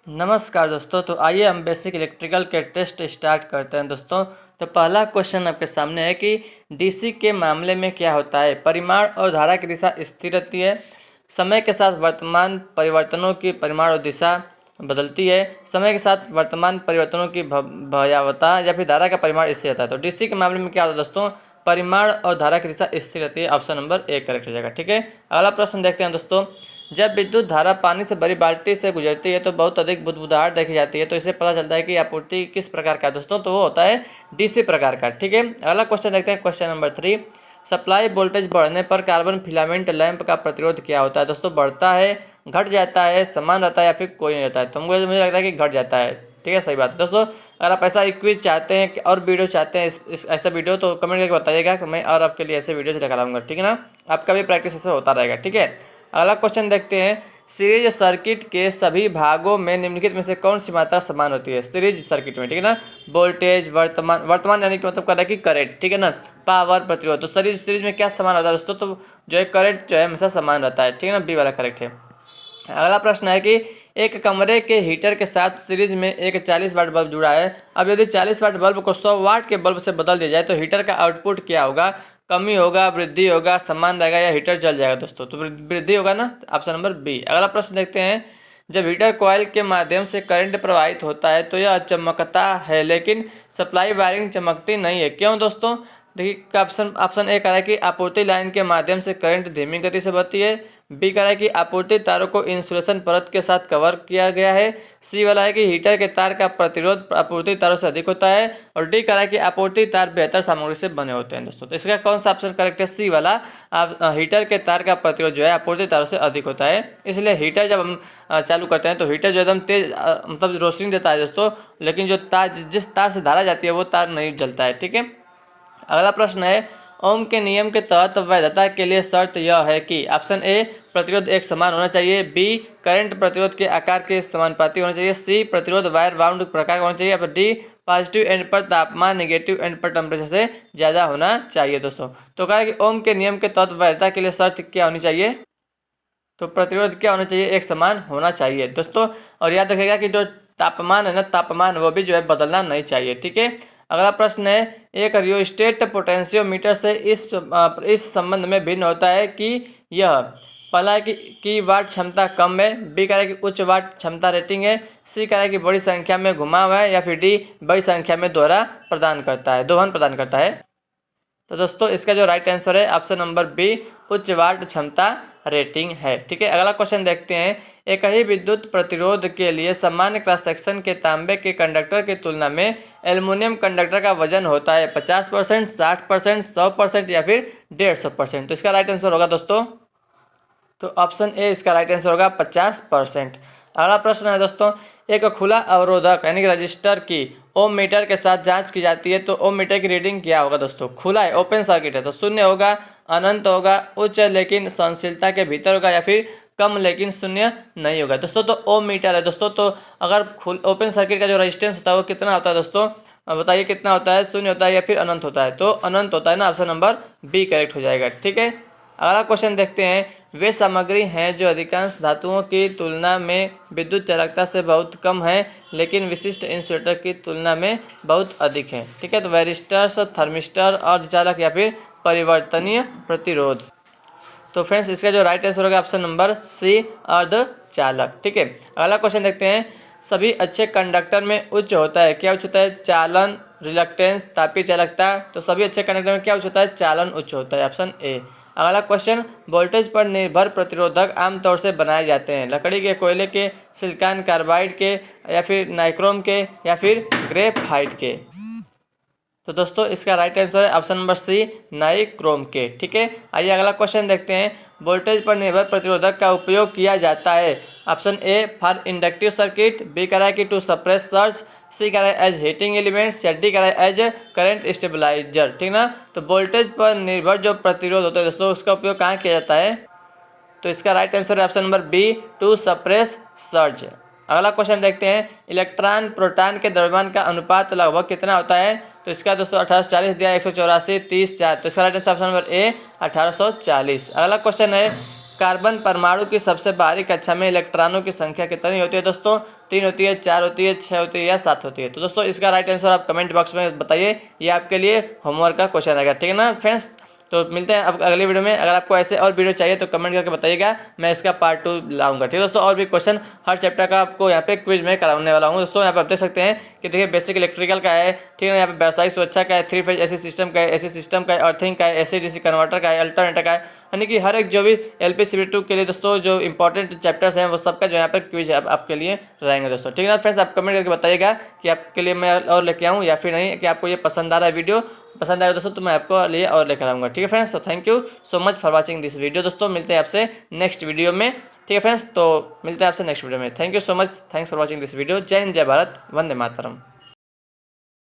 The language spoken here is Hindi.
नमस्कार दोस्तों। तो आइए हम बेसिक इलेक्ट्रिकल के टेस्ट स्टार्ट करते हैं दोस्तों। तो पहला क्वेश्चन आपके सामने है कि डीसी के मामले में क्या होता है। परिमाण और धारा की दिशा स्थिर रहती है। समय के साथ वर्तमान परिवर्तनों की परिमाण और दिशा बदलती है। समय के साथ वर्तमान परिवर्तनों की भयावता या फिर धारा का परिमाण स्थिर रहता है। तो डीसी के मामले में क्या होता है दोस्तों, परिमाण और धारा की दिशा स्थिर रहती है। ऑप्शन नंबर ए करेक्ट हो जाएगा। ठीक है, अगला प्रश्न देखते हैं दोस्तों। जब विद्युत धारा पानी से भरी बाल्टी से गुजरती है तो बहुत अधिक बुदबुदाहट देखी जाती है। तो इससे पता चलता है कि आपूर्ति किस प्रकार का है दोस्तों, तो वो होता है डीसी प्रकार का। ठीक है, अगला क्वेश्चन देखते हैं, क्वेश्चन नंबर 3। सप्लाई वोल्टेज बढ़ने पर कार्बन फिलामेंट लैंप का प्रतिरोध क्या होता है दोस्तों। बढ़ता है, घट जाता है, समान रहता है या फिर कोई नहीं रहता है। तो मुझे लगता है कि घट जाता है। ठीक है, सही बात है दोस्तों। अगर आप ऐसा क्विज चाहते हैं और वीडियो चाहते हैं ऐसा वीडियो, तो कमेंट करके बताइएगा कि मैं और आपके लिए ऐसे वीडियो लेकर आऊँगा। ठीक है ना, आपका भी प्रैक्टिस ऐसे होता रहेगा। ठीक है, अगला क्वेश्चन देखते हैं। सीरीज सर्किट के सभी भागों में निम्नलिखित में से कौन सी मात्रा समान होती है। सीरीज सर्किट में, ठीक है ना, वोल्टेज, वर्तमान यानी कि मतलब कर रहा है कि करंट, ठीक है ना, पावर, प्रतिरोध। तो सीरीज में क्या समान रहता है दोस्तों, तो जो है करंट जो है हमेशा समान रहता है। ठीक है ना, बी वाला करेक्ट है। अगला प्रश्न है कि एक कमरे के हीटर के साथ सीरीज में एक 40 वाट बल्ब जुड़ा है। अब यदि 40 वाट बल्ब को 100 वाट के बल्ब से बदल दिया जाए तो हीटर का आउटपुट क्या होगा। कमी होगा, वृद्धि होगा, समान रहेगा या हीटर जल जाएगा दोस्तों। तो वृद्धि होगा ना, ऑप्शन नंबर बी। अगला प्रश्न देखते हैं। जब हीटर कॉइल के माध्यम से करंट प्रवाहित होता है तो यह चमकता है, लेकिन सप्लाई वायरिंग चमकती नहीं है, क्यों दोस्तों। देखिए ऑप्शन ए कह रहा है कि आपूर्ति लाइन के माध्यम से करंट धीमी गति से बहती है। बी कह रहा है कि आपूर्ति तारों को इंसुलेशन परत के साथ कवर किया गया है। सी वाला है कि हीटर के तार का प्रतिरोध आपूर्ति तारों से अधिक होता है। और डी कह रहा है कि आपूर्ति तार बेहतर सामग्री से बने होते हैं दोस्तों। तो इसका कौन सा ऑप्शन करेक्ट है, सी वाला। आप हीटर के तार का प्रतिरोध जो है आपूर्ति तारों से अधिक होता है, इसलिए हीटर जब हम चालू करते हैं तो हीटर जो एकदम तेज मतलब रोशनी देता है दोस्तों, लेकिन जो तार जिस तार से धारा जाती है वो तार नहीं जलता है। ठीक है, अगला प्रश्न है। ओम के नियम के तहत वैधता के लिए शर्त यह है कि ऑप्शन ए प्रतिरोध एक समान होना चाहिए, बी करंट प्रतिरोध के आकार के समानुपाती होना चाहिए, सी प्रतिरोध वायर बाउंड प्रकार का होना चाहिए, या डी पॉजिटिव एंड पर तापमान नेगेटिव एंड पर टेम्परेचर से ज़्यादा होना चाहिए दोस्तों। तो कहा कि ओम के नियम के तहत वैधता के लिए शर्त क्या होनी चाहिए, तो प्रतिरोध क्या होना चाहिए, एक समान होना चाहिए दोस्तों। और याद रखिएगा कि जो तापमान है ना, तापमान वो भी जो है बदलना नहीं चाहिए। ठीक है, अगला प्रश्न है। एक रियोस्टेट पोटेंशियोमीटर से इस संबंध में भिन्न होता है कि यह पहला है कि वाट क्षमता कम है, बी कह रहा है कि उच्च वाट क्षमता रेटिंग है, सी कह रहा है कि बड़ी संख्या में घुमाव है, या फिर डी बड़ी संख्या में दोहरा प्रदान करता है, दोहन प्रदान करता है। तो दोस्तों इसका जो राइट आंसर है ऑप्शन नंबर बी, उच्च वाट क्षमता रेटिंग है। ठीक है, अगला क्वेश्चन देखते हैं। एक ही विद्युत प्रतिरोध के लिए सामान्य क्रॉस सेक्शन के तांबे के कंडक्टर की तुलना में एल्युमिनियम कंडक्टर का वजन होता है 50%, 60%, 100% या फिर 150%। तो इसका राइट आंसर होगा दोस्तों, तो ऑप्शन ए इसका राइट आंसर होगा 50%। अगला प्रश्न है दोस्तों। एक खुला अवरोधक यानी कि रजिस्टर की ओम मीटर के साथ जांच की जाती है तो ओम मीटर की रीडिंग क्या होगा दोस्तों। खुला है, ओपन सर्किट है, तो शून्य होगा, अनंत होगा, उच्च लेकिन सहनशीलता के भीतर होगा, या फिर कम लेकिन शून्य नहीं होगा दोस्तों। तो ओम मीटर है दोस्तों। तो अगर ओपन सर्किट का जो रेजिस्टेंस होता है वो कितना होता है दोस्तों, बताइए कितना होता है, शून्य होता है या फिर अनंत होता है। तो अनंत होता है ना, ऑप्शन नंबर बी करेक्ट हो जाएगा। ठीक है, अगला क्वेश्चन देखते हैं। वे सामग्री हैं जो अधिकांश धातुओं की तुलना में विद्युत चालकता से बहुत कम है, लेकिन विशिष्ट इंसुलेटर की तुलना में बहुत अधिक है। ठीक है, तो वैरिस्टर्स, थर्मिस्टर, अर्धचालक या फिर परिवर्तनीय प्रतिरोध। तो फ्रेंड्स इसका जो राइट आंसर होगा ऑप्शन नंबर सी, अर्धचालक। ठीक है, अगला क्वेश्चन देखते हैं। सभी अच्छे कंडक्टर में उच्च होता है, क्या उच्च होता है, चालन, रिलक्टेंस, तापीय चालकता। तो सभी अच्छे कंडक्टर में क्या उच्च होता है, चालन उच्च होता है, ऑप्शन ए। अगला क्वेश्चन। वोल्टेज पर निर्भर प्रतिरोधक आमतौर से बनाए जाते हैं लकड़ी के, कोयले के, सिलिकॉन कार्बाइड के, या फिर नाइक्रोम के, या फिर ग्रेफाइट के। तो दोस्तों इसका राइट आंसर है ऑप्शन नंबर सी, नाइक्रोम के। ठीक है, आइए अगला क्वेश्चन देखते हैं। वोल्टेज पर निर्भर प्रतिरोधक का उपयोग किया जाता है, option A for inductive circuit, B कह रहा है कि टू सप्रेस सर्ज, सी कह रहा है एज हीटिंग एलिमेंट्स, या डी कह रहा है एज करंट स्टेबलाइजर। ठीक ना, तो वोल्टेज पर निर्भर जो प्रतिरोध होता है दोस्तों उसका उपयोग कहाँ किया जाता है, तो इसका राइट आंसर है option number B, to suppress surge. अगला क्वेश्चन देखते हैं। इलेक्ट्रॉन प्रोटॉन के द्रव्यमान का अनुपात लगभग कितना होता है, तो इसका दोस्तों 1840 दिया, 184, 30, 4। तो इसका right answer option number A 1840। अगला क्वेश्चन है। कार्बन परमाणु की सबसे बाहरी कक्षा में इलेक्ट्रॉनों की संख्या कितनी होती है दोस्तों? 3 होती है, 4 होती है, 6 होती है या 7 होती है? तो दोस्तों इसका राइट आंसर आप कमेंट बॉक्स में बताइए, ये आपके लिए होमवर्क का क्वेश्चन रहेगा, ठीक है ना फ्रेंड्स। तो मिलते हैं अब अगली वीडियो में। अगर आपको ऐसे और वीडियो चाहिए तो कमेंट करके बताइएगा, मैं इसका पार्ट 2 लाऊंगा, ठीक है दोस्तों। और भी क्वेश्चन हर चैप्टर का आपको यहाँ पे क्विज में कराने वाला हूँ दोस्तों। यहाँ पे आप देख सकते हैं कि देखिए बेसिक इलेक्ट्रिकल का है, ठीक है, यहाँ पे व्यावसायिक सुरक्षा का है, 3 फेज एसी सिस्टम का है, एसी सिस्टम का है, अर्थिंग का है, एसी डीसी कन्वर्टर का है, अल्टरनेटर का है, यानी कि हर एक जो भी LPCB2 के लिए दोस्तों जो इंपॉर्टेंट चैप्टर्स हैं वो सबका जो यहाँ पर क्विज है आपके लिए रहेंगे दोस्तों, ठीक है ना फ्रेंड्स। आप कमेंट करके बताइएगा कि आपके लिए मैं और लेके आऊँ या फिर नहीं, कि आपको ये पसंद आ रहा है वीडियो, पसंद आएगा दोस्तों तो मैं आपको लिए और लेकर आऊँगा, ठीक है फ्रेंड्स। तो thank you so much for watching this video दोस्तों, मिलते हैं आपसे नेक्स्ट वीडियो में, ठीक है फ्रेंड्स। तो मिलते हैं आपसे नेक्स्ट वीडियो में, thank you so much, thanks for watching this video. जय हिंद, जय भारत, वंदे मातरम।